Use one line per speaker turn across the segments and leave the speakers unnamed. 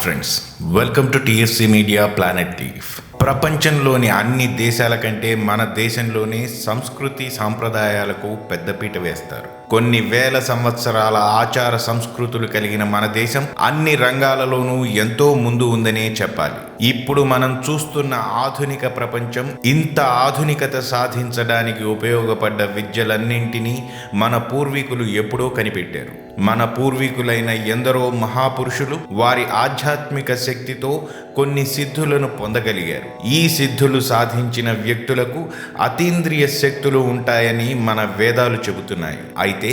Friends, welcome to TFC media planet leaf. ప్రపంచంలోని అన్ని దేశాల కంటే మన దేశంలోనే సంస్కృతి సాంప్రదాయాలకు పెద్దపీట వేస్తారు. కొన్ని వేల సంవత్సరాల ఆచార సంస్కృతులు కలిగిన మన దేశం అన్ని రంగాలలోనూ ఎంతో ముందు ఉందనే చెప్పాలి. ఇప్పుడు మనం చూస్తున్న ఆధునిక ప్రపంచం ఇంత ఆధునికత సాధించడానికి ఉపయోగపడ్డ విద్యలన్నింటినీ మన పూర్వీకులు ఎప్పుడో కనిపెట్టారు. మన పూర్వీకులైన ఎందరో మహాపురుషులు వారి ఆధ్యాత్మిక శక్తితో కొన్ని సిద్ధులను పొందగలిగారు. ఈ సిద్ధులు సాధించిన వ్యక్తులకు అతీంద్రియ శక్తులు ఉంటాయని మన వేదాలు చెబుతున్నాయి. అయితే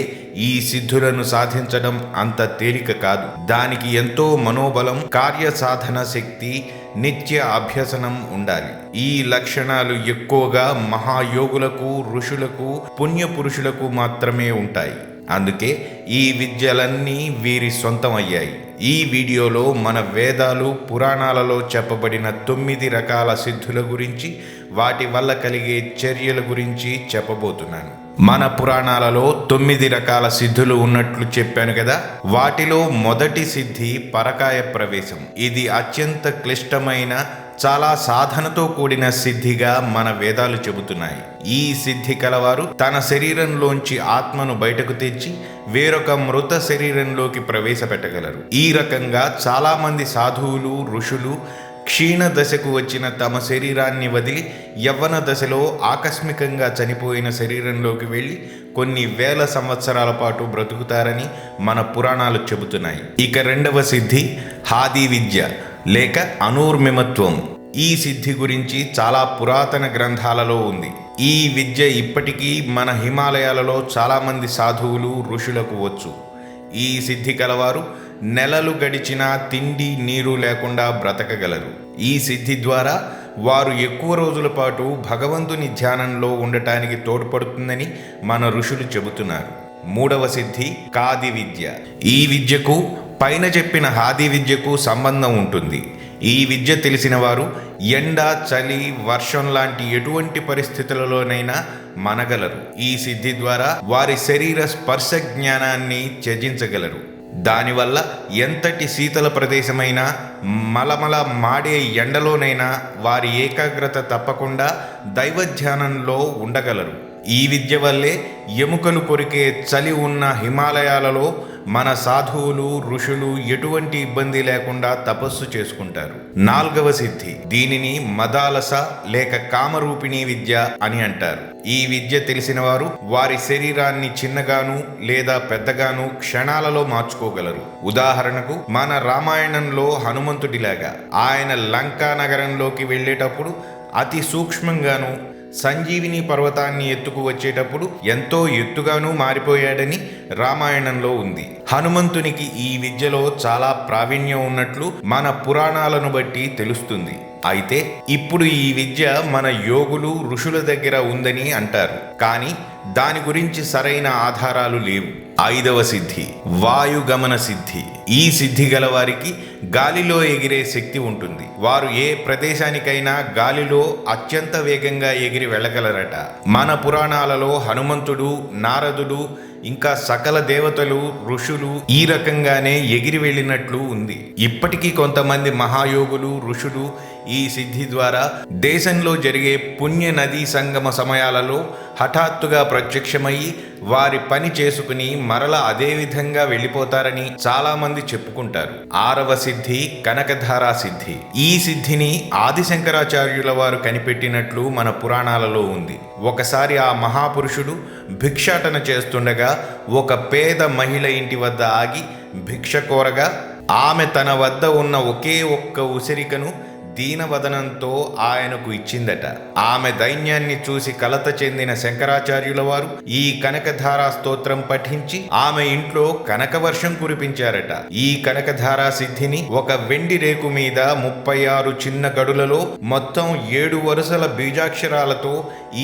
ఈ సిద్ధులను సాధించడం అంత తేలిక కాదు. దానికి ఎంతో మనోబలం, కార్యసాధన శక్తి, నిత్య అభ్యసనం ఉండాలి. ఈ లక్షణాలు ఎక్కువగా మహాయోగులకు, ఋషులకు, పుణ్యపురుషులకు మాత్రమే ఉంటాయి. అందుకే ఈ విద్యలన్నీ వీరి సొంతం అయ్యాయి. ఈ వీడియోలో మన వేదాలు, పురాణాలలో చెప్పబడిన 9 రకాల సిద్ధుల గురించి, వాటి వల్ల కలిగే చర్యల గురించి చెప్పబోతున్నాను. మన పురాణాలలో 9 రకాల సిద్ధులు ఉన్నట్లు చెప్పాను కదా. వాటిలో మొదటి సిద్ధి పరకాయ ప్రవేశం. ఇది అత్యంత క్లిష్టమైన, చాలా సాధనతో కూడిన సిద్ధిగా మన వేదాలు చెబుతున్నాయి. ఈ సిద్ధి కలవారు తన శరీరంలోంచి ఆత్మను బయటకు తెచ్చి వేరొక మృత శరీరంలోకి ప్రవేశపెట్టగలరు. ఈ రకంగా చాలా మంది సాధువులు, ఋషులు క్షీణ దశకు వచ్చిన తమ శరీరాన్ని వదిలి యవ్వన దశలో ఆకస్మికంగా చనిపోయిన శరీరంలోకి వెళ్ళి కొన్ని వేల సంవత్సరాల పాటు బ్రతుకుతారని మన పురాణాలు చెబుతున్నాయి. ఇక రెండవ సిద్ధి హాది విద్య లేక అనూర్మిమత్వం. ఈ సిద్ధి గురించి చాలా పురాతన గ్రంథాలలో ఉంది. ఈ విద్య ఇప్పటికీ మన హిమాలయాలలో చాలామంది సాధువులు, ఋషులకు వచ్చు. ఈ సిద్ధి కలవారు నెలలు గడిచినా తిండి నీరు లేకుండా బ్రతకగలరు. ఈ సిద్ధి ద్వారా వారు ఎక్కువ రోజుల పాటు భగవంతుని ధ్యానంలో ఉండటానికి తోడ్పడుతుందని మన ఋషులు చెబుతున్నారు. మూడవ సిద్ధి కాది విద్య. ఈ విద్యకు పైన చెప్పిన హాది విద్యకు సంబంధం ఉంటుంది. ఈ విద్య తెలిసిన వారు ఎండ, చలి, వర్షం లాంటి ఎటువంటి పరిస్థితులలోనైనా మనగలరు. ఈ సిద్ధి ద్వారా వారి శరీర స్పర్శ జ్ఞానాన్ని త్యజించగలరు. దానివల్ల ఎంతటి శీతల ప్రదేశమైనా, మలమల మాడే ఎండలోనైనా వారి ఏకాగ్రత తప్పకుండా దైవధ్యానంలో ఉండగలరు. ఈ విద్య వల్లే ఎముకలు కొరికే చలి ఉన్న హిమాలయాలలో మన సాధువులు, ఋషులు ఎటువంటి ఇబ్బంది లేకుండా తపస్సు చేసుకుంటారు. నాల్గవ సిద్ధి, దీనిని మదాలస లేక కామరూపిణి విద్య అని అంటారు. ఈ విద్య తెలిసిన వారు వారి శరీరాన్ని చిన్నగాను లేదా పెద్దగాను క్షణాలలో మార్చుకోగలరు. ఉదాహరణకు మన రామాయణంలో హనుమంతుడిలాగా ఆయన లంకా నగరంలోకి వెళ్ళేటప్పుడు అతి సూక్ష్మంగాను, సంజీవిని పర్వతాన్ని ఎత్తుకు వచ్చేటప్పుడు ఎంతో ఎత్తుగాను మారిపోయాడని రామాయణంలో ఉంది. హనుమంతునికి ఈ విద్యలో చాలా ప్రావీణ్యం ఉన్నట్లు మన పురాణాలను బట్టి తెలుస్తుంది. అయితే ఇప్పుడు ఈ విద్య మన యోగులు, ఋషుల దగ్గర ఉందని అంటారు. కానీ దాని గురించి సరైన ఆధారాలు లేవు. ఐదవ సిద్ధి వాయుగమన సిద్ధి. ఈ సిద్ధి గల వారికి గాలిలో ఎగిరే శక్తి ఉంటుంది. వారు ఏ ప్రదేశానికైనా గాలిలో అత్యంత వేగంగా ఎగిరి వెళ్ళగలరట. మన పురాణాలలో హనుమంతుడు, నారదుడు, ఇంకా సకల దేవతలు, ఋషులు ఈ రకంగానే ఎగిరి వెళ్ళినట్లు ఉంది. ఇప్పటికీ కొంతమంది మహాయోగులు, ఋషులు ఈ సిద్ధి ద్వారా దేశంలో జరిగే పుణ్య నదీ సంగమ సమయాలలో హఠాత్తుగా ప్రత్యక్షమయ్యి వారి పని చేసుకుని మరల అదే విధంగా వెళ్ళిపోతారని చాలా మంది చెప్పుకుంటారు. ఆరవ సిద్ధి కనకధారా సిద్ధి. ఈ సిద్ధిని ఆదిశంకరాచార్యుల వారు కనిపెట్టినట్లు మన పురాణాలలో ఉంది. ఒకసారి ఆ మహాపురుషుడు భిక్షాటన చేస్తుండగా ఒక పేద మహిళ ఇంటి వద్ద ఆగి భిక్ష కోరగా ఆమె తన వద్ద ఉన్న ఒకే ఒక్క ఉసిరికను దీనవదనంతో ఆయనకు ఇచ్చిందట. ఆమె దైన్యాన్ని చూసి కలత చెందిన శంకరాచార్యుల వారు ఈ కనకధారా స్తోత్రం పఠించి ఆమె ఇంట్లో కనకవర్షం కురిపించారట. ఈ కనకధారా సిద్ధిని ఒక వెండి రేకు మీద 36 చిన్న గడులలో మొత్తం 7 వరుసల బీజాక్షరాలతో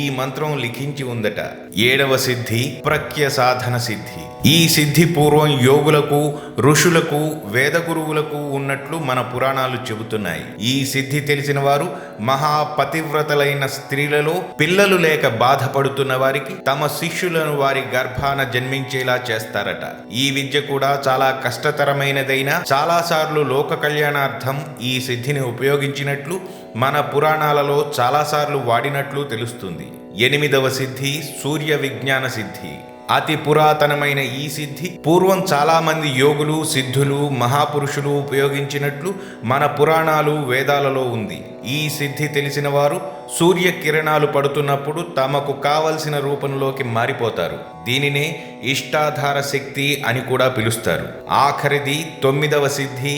ఈ మంత్రం లిఖించి ఉందట. ఏడవ సిద్ధి ప్రఖ్య సాధన సిద్ధి. ఈ సిద్ధి పూర్వం యోగులకు, ఋషులకు, వేద గురువులకు ఉన్నట్లు మన పురాణాలు చెబుతున్నాయి. ఈ సిద్ధి తెలిసిన వారు మహాపతివ్రతలైన స్త్రీలలో పిల్లలు లేక బాధపడుతున్న వారికి తమ శిష్యులను వారి గర్భాన జన్మించేలా చేస్తారట. ఈ విద్య కూడా చాలా కష్టతరమైనదైనా చాలాసార్లు లోక కళ్యాణార్థం ఈ సిద్ధిని ఉపయోగించినట్లు మన పురాణాలలో చాలాసార్లు వాడినట్లు తెలుస్తుంది. 8వ సిద్ధి సూర్య విజ్ఞాన సిద్ధి. అతి పురాతనమైన ఈ సిద్ధి పూర్వం చాలా మంది యోగులు, సిద్ధులు, మహాపురుషులు ఉపయోగించినట్లు మన పురాణాలు, వేదాలలో ఉంది. ఈ సిద్ధి తెలిసిన వారు సూర్య కిరణాలు పడుతున్నప్పుడు తమకు కావలసిన రూపంలోకి మారిపోతారు. దీనినే ఇష్టాధార శక్తి అని కూడా పిలుస్తారు. ఆఖరిది 9వ సిద్ధి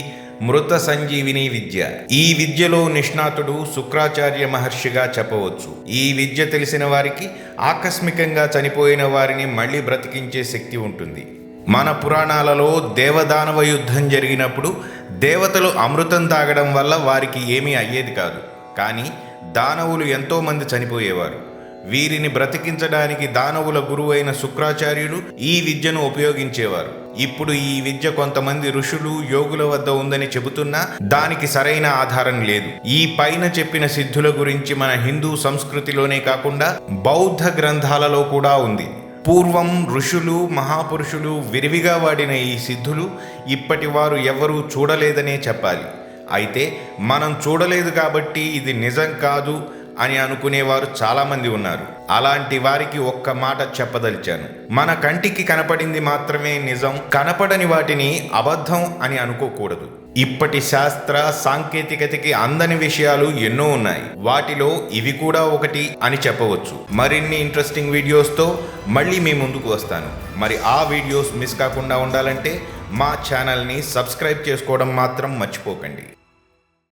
మృత సంజీవిని విద్య. ఈ విద్యలో నిష్ణాతుడు శుక్రాచార్య మహర్షిగా చెప్పవచ్చు. ఈ విద్య తెలిసిన వారికి ఆకస్మికంగా చనిపోయిన వారిని మళ్ళీ బ్రతికించే శక్తి ఉంటుంది. మన పురాణాలలో దేవదానవ యుద్ధం జరిగినప్పుడు దేవతలు అమృతం తాగడం వల్ల వారికి ఏమీ అయ్యేది కాదు. కానీ దానవులు ఎంతోమంది చనిపోయేవారు. వీరిని బ్రతికించడానికి దానవుల గురువైన శుక్రాచార్యులు ఈ విద్యను ఉపయోగించేవారు. ఇప్పుడు ఈ విద్య కొంతమంది ఋషులు, యోగుల వద్ద ఉందని చెబుతున్నా దానికి సరైన ఆధారం లేదు. ఈ పైన చెప్పిన సిద్ధుల గురించి మన హిందూ సంస్కృతిలోనే కాకుండా బౌద్ధ గ్రంథాలలో కూడా ఉంది. పూర్వం ఋషులు, మహాపురుషులు విరివిగా వాడిన ఈ సిద్ధులు ఇప్పటి వారు ఎవరూ చూడలేదనే చెప్పాలి. అయితే మనం చూడలేదు కాబట్టి ఇది నిజం కాదు అని అనుకునేవారు చాలామంది ఉన్నారు. అలాంటి వారికి ఒక్క మాట చెప్పదలిచాను. మన కంటికి కనపడింది మాత్రమే నిజం, కనపడని వాటిని అబద్ధం అని అనుకోకూడదు. ఇప్పటి శాస్త్ర సాంకేతికతకి అందని విషయాలు ఎన్నో ఉన్నాయి. వాటిలో ఇవి కూడా ఒకటి అని చెప్పవచ్చు. మరిన్ని ఇంట్రెస్టింగ్ వీడియోస్తో మళ్ళీ మీ ముందుకు వస్తాను. మరి ఆ వీడియోస్ మిస్ కాకుండా ఉండాలంటే మా ఛానల్ని సబ్స్క్రైబ్ చేసుకోవడం మాత్రం మర్చిపోకండి.